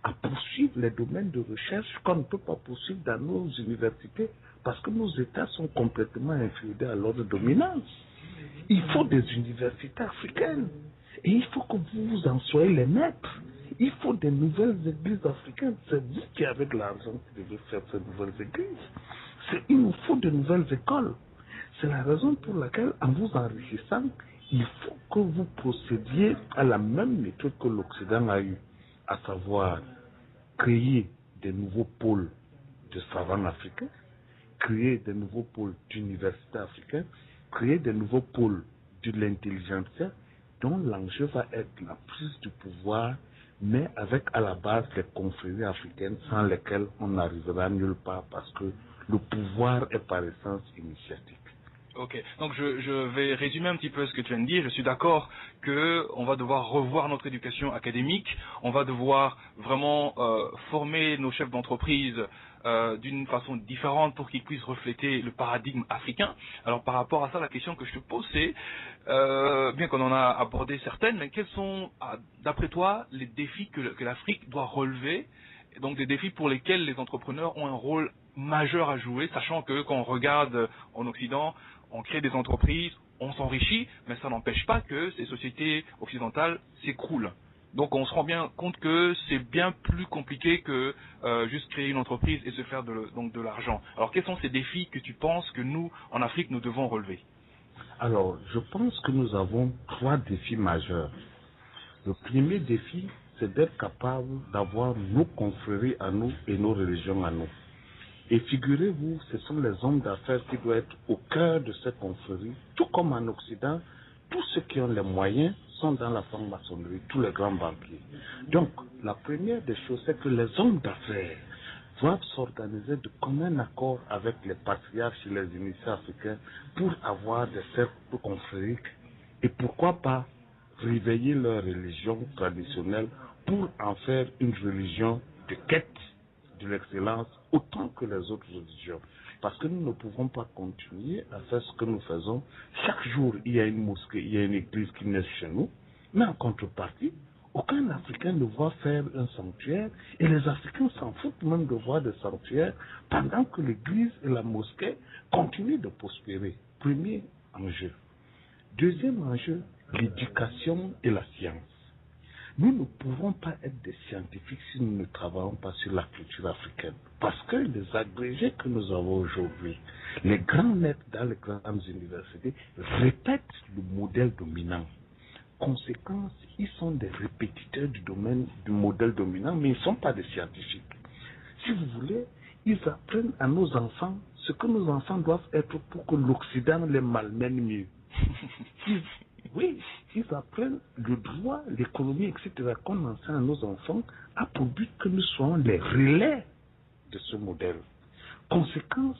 à poursuivre les domaines de recherche qu'on ne peut pas poursuivre dans nos universités parce que nos États sont complètement inféodés à l'ordre dominant. Il faut des universités africaines et il faut que vous en soyez les maîtres. Il faut des nouvelles églises africaines. C'est vous qui avez de l'argent qui devez faire ces nouvelles églises. Il nous faut de nouvelles écoles. C'est la raison pour laquelle, en vous enrichissant, il faut que vous procédiez à la même méthode que l'Occident a eue, à savoir créer des nouveaux pôles de savants africains, créer des nouveaux pôles d'universités africaines, créer des nouveaux pôles de l'intelligentsia, dont l'enjeu va être la prise du pouvoir, mais avec à la base les confréries africaines sans lesquelles on n'arrivera nulle part parce que le pouvoir est par essence initiatique. Ok, donc je vais résumer un petit peu ce que tu viens de dire. Je suis d'accord qu'on va devoir revoir notre éducation académique, on va devoir vraiment former nos chefs d'entreprise d'une façon différente pour qu'ils puissent refléter le paradigme africain. Alors par rapport à ça, la question que je te pose c'est, bien qu'on en a abordé certaines, mais quels sont, d'après toi, les défis que l'Afrique doit relever, et donc des défis pour lesquels les entrepreneurs ont un rôle majeur à jouer, sachant que quand on regarde en Occident, on crée des entreprises, on s'enrichit, mais ça n'empêche pas que ces sociétés occidentales s'écroulent. Donc on se rend bien compte que c'est bien plus compliqué que juste créer une entreprise et se faire de l'argent. Alors quels sont ces défis que tu penses que nous, en Afrique, nous devons relever? Alors, je pense que nous avons trois défis majeurs. Le premier défi, c'est d'être capable d'avoir nos confréries à nous et nos religions à nous. Et figurez-vous, ce sont les hommes d'affaires qui doivent être au cœur de cette confrérie. Tout comme en Occident, tous ceux qui ont les moyens sont dans la franc-maçonnerie, tous les grands banquiers. Donc, la première des choses, c'est que les hommes d'affaires doivent s'organiser de commun accord avec les patriarches et les initiés africains pour avoir des cercles confrériques et pourquoi pas réveiller leur religion traditionnelle pour en faire une religion de quête de l'excellence autant que les autres religions. Parce que nous ne pouvons pas continuer à faire ce que nous faisons. Chaque jour, il y a une mosquée, il y a une église qui naît chez nous. Mais en contrepartie, aucun Africain ne voit faire un sanctuaire et les Africains s'en foutent même de voir des sanctuaires pendant que l'église et la mosquée continuent de prospérer. Premier enjeu. Deuxième enjeu, l'éducation et la science. Nous ne pouvons pas être des scientifiques si nous ne travaillons pas sur la culture africaine. Parce que les agrégés que nous avons aujourd'hui, les grands maîtres dans les grandes universités, répètent le modèle dominant. Conséquence, ils sont des répétiteurs du modèle dominant, mais ils ne sont pas des scientifiques. Si vous voulez, ils apprennent à nos enfants ce que nos enfants doivent être pour que l'Occident les malmène mieux. Ils apprennent le droit, l'économie, etc. qu'on enseigne à nos enfants a pour but que nous soyons les relais de ce modèle. Conséquence,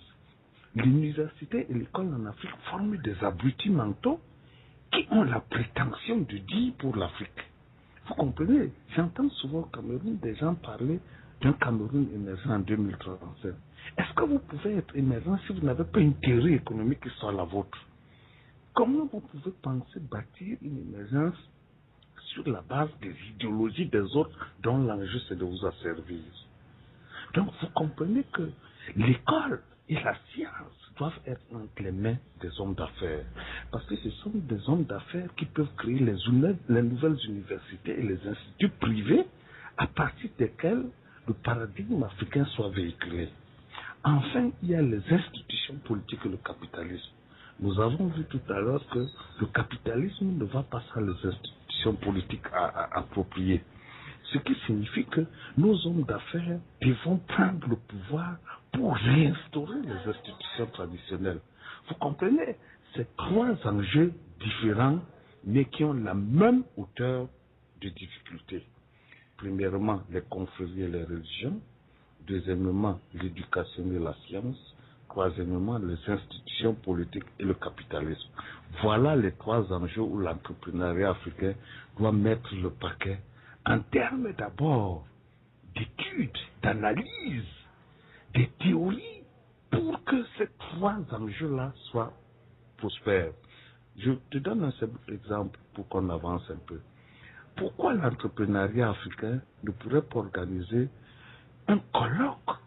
l'université et l'école en Afrique forment des abrutis mentaux qui ont la prétention de dire pour l'Afrique. Vous comprenez? J'entends souvent au Cameroun des gens parler d'un Cameroun émergent en 2037. Est-ce que vous pouvez être émergent si vous n'avez pas une théorie économique qui soit la vôtre? Comment vous pouvez penser bâtir une émergence sur la base des idéologies des autres dont l'enjeu c'est de vous asservir? Donc vous comprenez que l'école et la science doivent être entre les mains des hommes d'affaires. Parce que ce sont des hommes d'affaires qui peuvent créer les nouvelles universités et les instituts privés à partir desquels le paradigme africain soit véhiculé. Enfin, il y a les institutions politiques et le capitalisme. Nous avons vu tout à l'heure que le capitalisme ne va pas sans les institutions politiques appropriées. Ce qui signifie que nos hommes d'affaires devront prendre le pouvoir pour réinstaurer les institutions traditionnelles. Vous comprenez? C'est trois enjeux différents, mais qui ont la même hauteur de difficulté. Premièrement, les confréries et les religions. Deuxièmement, l'éducation et la science. Troisièmement, les institutions politiques et le capitalisme. Voilà les trois enjeux où l'entrepreneuriat africain doit mettre le paquet en termes d'abord d'études, d'analyse, des théories, pour que ces trois enjeux-là soient prospères. Je te donne un simple exemple pour qu'on avance un peu. Pourquoi l'entrepreneuriat africain ne pourrait pas organiser un colloque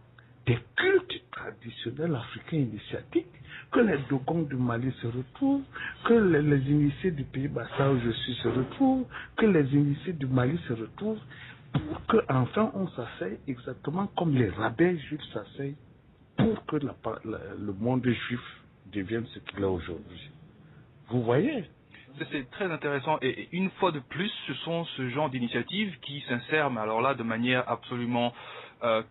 des cultes traditionnels africains initiatiques, que les Dogons du Mali se retrouvent, que les initiés du pays Bassa où je suis se retrouvent, que les initiés du Mali se retrouvent, pour qu'enfin on s'asseye exactement comme les rabbins juifs s'asseyent, pour que le monde juif devienne ce qu'il est aujourd'hui. Vous voyez? C'est très intéressant et une fois de plus, ce sont ce genre d'initiatives qui s'insèrent, mais alors là, de manière absolument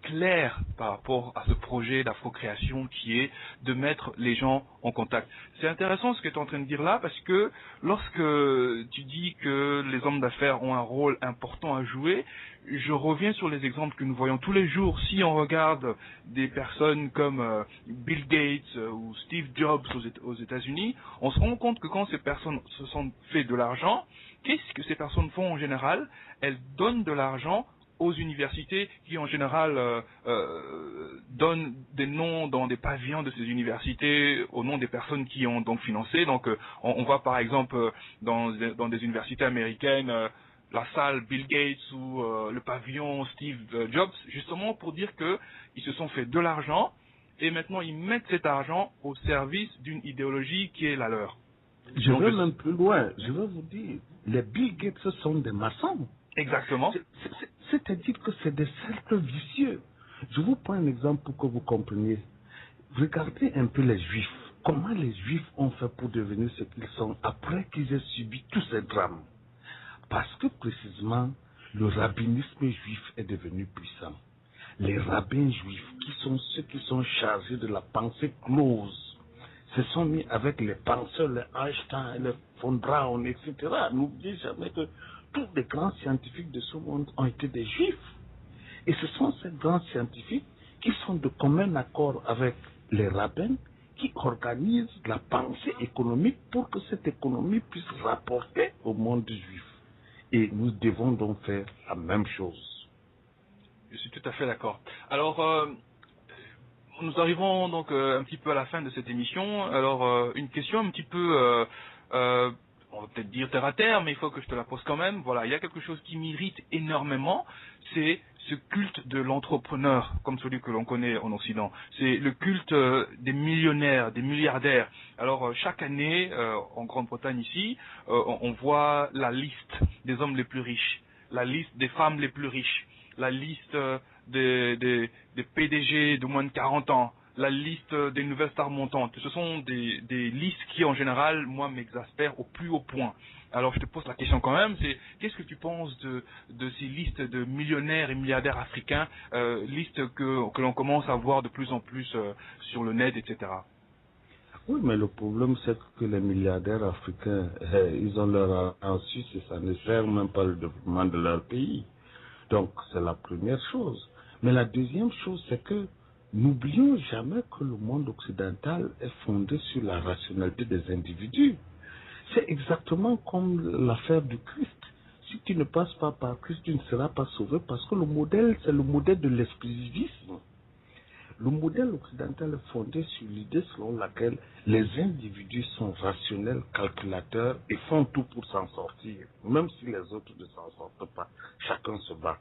claire par rapport à ce projet d'afrocréation qui est de mettre les gens en contact. C'est intéressant ce que tu es en train de dire là parce que lorsque tu dis que les hommes d'affaires ont un rôle important à jouer, je reviens sur les exemples que nous voyons tous les jours. Si on regarde des personnes comme Bill Gates ou Steve Jobs aux États-Unis, on se rend compte que quand ces personnes se sont fait de l'argent, qu'est-ce que ces personnes font en général? Elles donnent de l'argent aux universités qui en général donnent des noms dans des pavillons de ces universités au nom des personnes qui ont donc financé. Donc on voit par exemple dans des universités américaines la salle Bill Gates ou le pavillon Steve Jobs, justement pour dire qu'ils se sont fait de l'argent et maintenant ils mettent cet argent au service d'une idéologie qui est la leur. Je vais même plus loin, je vais vous dire, les Bill Gates sont des maçons. Exactement. C'est-à-dire que c'est des cercles vicieux. Je vous prends un exemple pour que vous compreniez. Regardez un peu les Juifs. Comment les Juifs ont fait pour devenir ce qu'ils sont après qu'ils aient subi tous ces drames? Parce que précisément, le rabbinisme juif est devenu puissant. Les rabbins juifs, qui sont ceux qui sont chargés de la pensée close, se sont mis avec les penseurs, les Einstein, les von Braun, etc. N'oubliez jamais que tous les grands scientifiques de ce monde ont été des juifs. Et ce sont ces grands scientifiques qui sont de commun accord avec les rabbins qui organisent la pensée économique pour que cette économie puisse rapporter au monde juif. Et nous devons donc faire la même chose. Je suis tout à fait d'accord. Alors, nous arrivons donc un petit peu à la fin de cette émission. Alors, une question un petit peu, on va peut-être dire terre à terre, mais il faut que je te la pose quand même. Voilà, il y a quelque chose qui m'irrite énormément, c'est ce culte de l'entrepreneur, comme celui que l'on connaît en Occident. C'est le culte des millionnaires, des milliardaires. Alors, chaque année, en Grande-Bretagne ici, on voit la liste des hommes les plus riches. la liste des femmes les plus riches, la liste des PDG de moins de 40 ans, la liste des nouvelles stars montantes. Ce sont des listes qui, en général, moi, m'exaspèrent au plus haut point. Alors, je te pose la question quand même, c'est qu'est-ce que tu penses de ces listes de millionnaires et milliardaires africains, listes que l'on commence à voir de plus en plus sur le net, etc. Oui, mais le problème, c'est que les milliardaires africains, ils ont leur en Suisse et ça ne sert même pas le développement de leur pays. Donc, c'est la première chose. Mais la deuxième chose, c'est que n'oublions jamais que le monde occidental est fondé sur la rationalité des individus. C'est exactement comme l'affaire du Christ. Si tu ne passes pas par Christ, tu ne seras pas sauvé parce que le modèle, c'est le modèle de l'exclusivisme. Le modèle occidental est fondé sur l'idée selon laquelle les individus sont rationnels, calculateurs et font tout pour s'en sortir. Même si les autres ne s'en sortent pas, chacun se bat.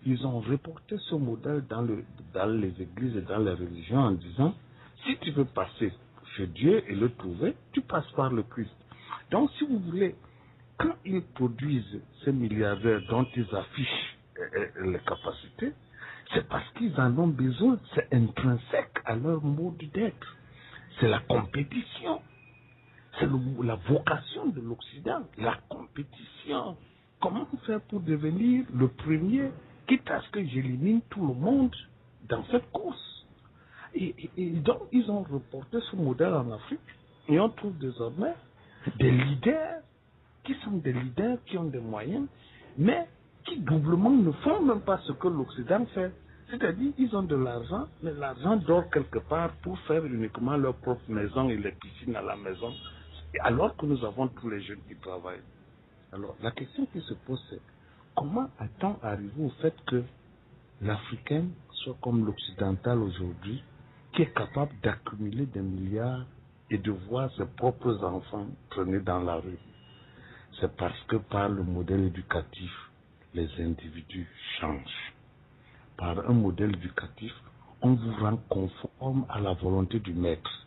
Ils ont reporté ce modèle dans les églises et dans les religions en disant, si tu veux passer chez Dieu et le trouver, tu passes par le Christ. Donc si vous voulez, quand ils produisent ces milliardaires dont ils affichent les capacités, c'est parce qu'ils en ont besoin, c'est intrinsèque à leur mode d'être. C'est la compétition. C'est la vocation de l'Occident, la compétition. Comment faire pour devenir le premier, quitte à ce que j'élimine tout le monde dans cette course. Et donc, ils ont reporté ce modèle en Afrique et on trouve désormais des leaders qui sont des leaders qui ont des moyens, mais qui doublement ne font même pas ce que l'Occident fait. C'est-à-dire, ils ont de l'argent, mais l'argent dort quelque part pour faire uniquement leur propre maison et les piscines à la maison, alors que nous avons tous les jeunes qui travaillent. Alors, la question qui se pose, c'est comment a-t-on arrivé au fait que l'Africain soit comme l'Occidental aujourd'hui, qui est capable d'accumuler des milliards et de voir ses propres enfants traîner dans la rue? C'est parce que par le modèle éducatif, les individus changent. Par un modèle éducatif, on vous rend conforme à la volonté du maître.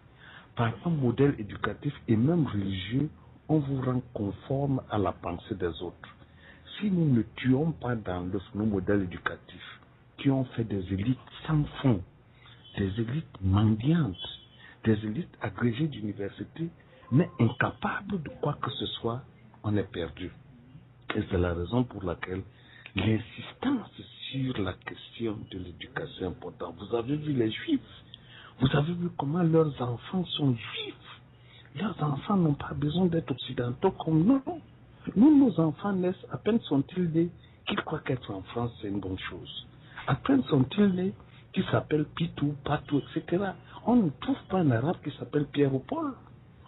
Par un modèle éducatif et même religieux, on vous rend conforme à la pensée des autres. Si nous ne tuons pas dans nos modèles éducatifs, qui ont fait des élites sans fond, des élites mendiantes, des élites agrégées d'université, mais incapables de quoi que ce soit, on est perdu. Et c'est la raison pour laquelle l'insistance sur la question de l'éducation est importante. Vous avez vu les Juifs, vous avez vu comment leurs enfants sont juifs. Leurs enfants n'ont pas besoin d'être occidentaux comme nous. Nous, nos enfants naissent, à peine sont-ils nés, qu'ils croient qu'être en France c'est une bonne chose. À peine sont-ils nés, qu'ils s'appellent Pitou, Patou, etc. On ne trouve pas un arabe qui s'appelle Pierre ou Paul.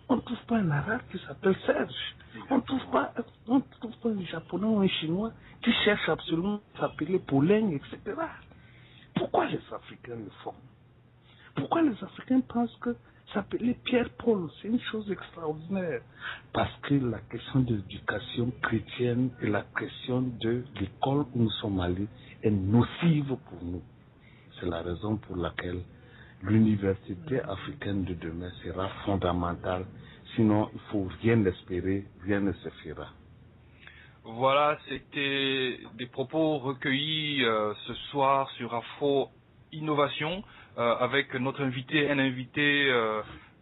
On ne trouve pas un arabe qui s'appelle Serge. On ne trouve pas un japonais ou un chinois qui cherche absolument à s'appeler Pauling, etc. Pourquoi les Africains le font? Pourquoi les Africains pensent que s'appeler Pierre-Paul, c'est une chose extraordinaire? Parce que la question de l'éducation chrétienne et la question de l'école où nous sommes allés est nocive pour nous. C'est la raison pour laquelle l'université africaine de demain sera fondamentale. Sinon, il ne faut rien espérer, rien ne se fera. Voilà, c'était des propos recueillis ce soir sur Afro Innovation avec notre invité, un invité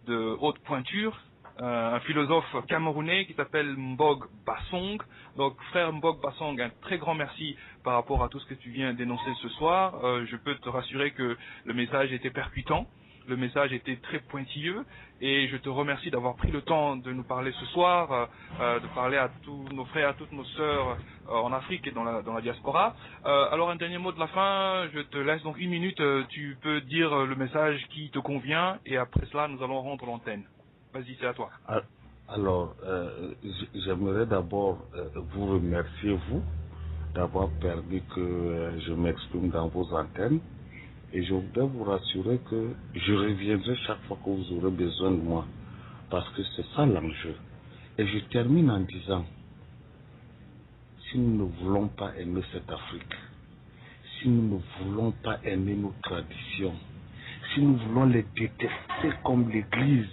de haute pointure, un philosophe camerounais qui s'appelle Mbog Bassong. Donc, frère Mbog Bassong, un très grand merci par rapport à tout ce que tu viens d'énoncer ce soir. Je peux te rassurer que le message était percutant. Le message était très pointilleux et je te remercie d'avoir pris le temps de nous parler ce soir, de parler à tous nos frères, à toutes nos sœurs en Afrique et dans la diaspora. Alors un dernier mot de la fin, je te laisse donc 1 minute, tu peux dire le message qui te convient et après cela nous allons rendre l'antenne. Vas-y, c'est à toi. Alors, j'aimerais d'abord vous remercier, vous, d'avoir permis que je m'exprime dans vos antennes. Et je voudrais vous rassurer que je reviendrai chaque fois que vous aurez besoin de moi. Parce que c'est ça l'enjeu. Et je termine en disant, si nous ne voulons pas aimer cette Afrique, si nous ne voulons pas aimer nos traditions, si nous voulons les détester comme l'Église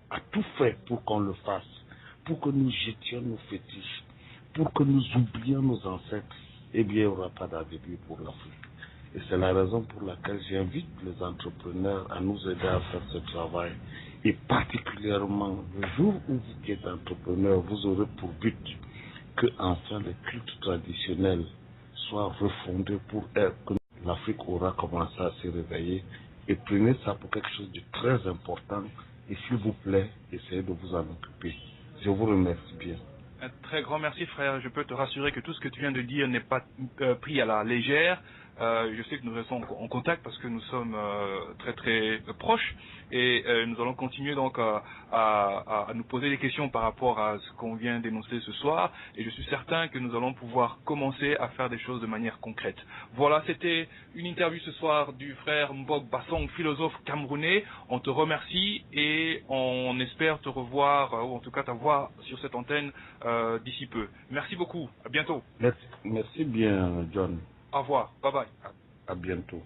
a tout fait pour qu'on le fasse, pour que nous jetions nos fétiches, pour que nous oublions nos ancêtres, eh bien, il n'y aura pas d'avenir pour l'Afrique. Et c'est la raison pour laquelle j'invite les entrepreneurs à nous aider à faire ce travail. Et particulièrement, le jour où vous qui êtes entrepreneur, vous aurez pour but que enfin les cultes traditionnels soient refondés pour être, que l'Afrique aura commencé à se réveiller. Et prenez ça pour quelque chose de très important. Et s'il vous plaît, essayez de vous en occuper. Je vous remercie bien. Un très grand merci, frère. Je peux te rassurer que tout ce que tu viens de dire n'est pas pris à la légère. Je sais que nous restons en contact parce que nous sommes très très proches et nous allons continuer donc à nous poser des questions par rapport à ce qu'on vient d'énoncer ce soir et je suis certain que nous allons pouvoir commencer à faire des choses de manière concrète. Voilà, c'était une interview ce soir du frère Mbok Bassong, philosophe camerounais. On te remercie et on espère te revoir ou en tout cas t'avoir sur cette antenne d'ici peu. Merci beaucoup, à bientôt. Merci bien, John. Au revoir, bye bye. À bientôt.